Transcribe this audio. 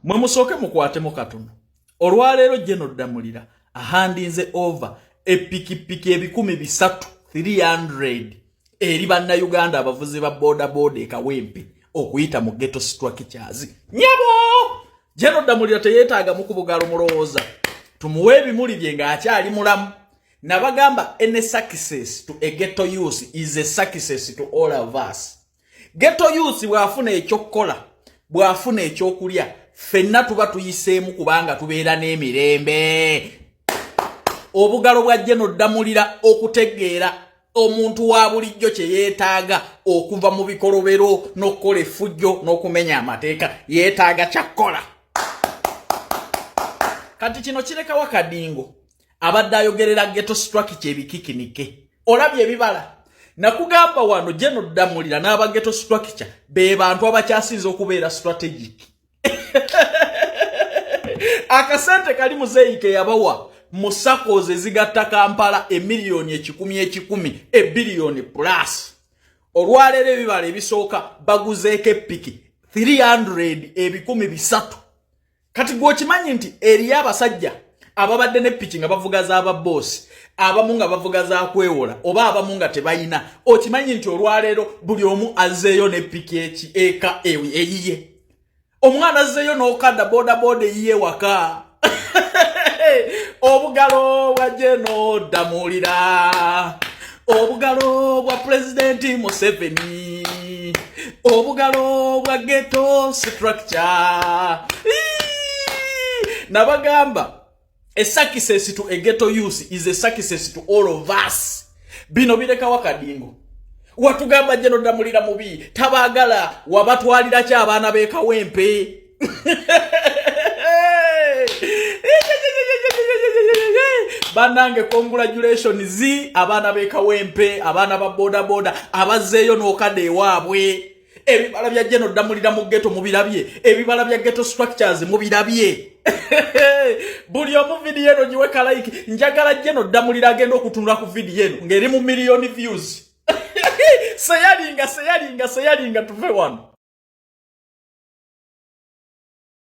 mwe musooke mukwatemu katono. Olwaleero General Damulira ahandinze over epikipiki ebikumi bisatu 300 eri bannayuganda abavuzi ba boda boda e Kawempe okuyita mu ghetto structures. Nyabo! General Damulira teyeetaaga mu kubugalo mulowooza. Tumuwe ebimuli bye ng'akyali mulamu. Nabagamba any success to a ghetto youth is a success to all of us. Ghetto youth bwafuna ekyokukola, bwafuna ekyokulya, ffenna tuba tuyiseemu kubanga tubeera n'emirembe. Obugalo bwa General Damulira okutegeera omuntu wa bulijjo kye yeetaaga okuva mu bikolobero n'okukola effujjo n'okumenya amateeka yeetaaga kyakkola. Kati kino kirekawo akadingo abadde ayogerera ghetto structure ebikikinike. Olabye ebibala. Nakugamba wano General Damulira n'aba ghetto structure be bantu abakyasinze okubeera strategic. Akasente kali muzeeyike yabawa mu SACCOs ezigatta Kampala $1,010,000 $1 plus. Olwaleero ebibala ebisooka baguzeeko epiki 300 ebikumi bisatu. Kati gwokimanyi nti eriyo abasajja ababadde ne pitching abavuga za boss abamu nga bavuga za kwewola oba abamu nga tebayina. Okimanyi nti olwaleero buli omu azzeeyo ne piki eka eyiye. Omwana azzeeyo n'okadda boda boda eyiye waka. Obugalo bwa General Damulira, obugalo bwa President Museveni, obugalo bwa ghetto structure. Nabagamba a success to a ghetto youth is a success to all of us. Bino bireka wakadingo. Watugamba General Damulira mubi tabagala wabatwalira ki abaana b'e Kawempe. Banange congratulations abaana b'e Kawempe, abaana ba boda boda abazzeeyo n'okadde ewaabwe. Ebibala bya General Damulira mu ghetto mubirabye, ebibala bya ghetto structures mubirabye. Buli omu video eno giweka like, njagala General Damulira agenda okutunula ku video eno ng'eri mu million views. Seyalinga tuve wano.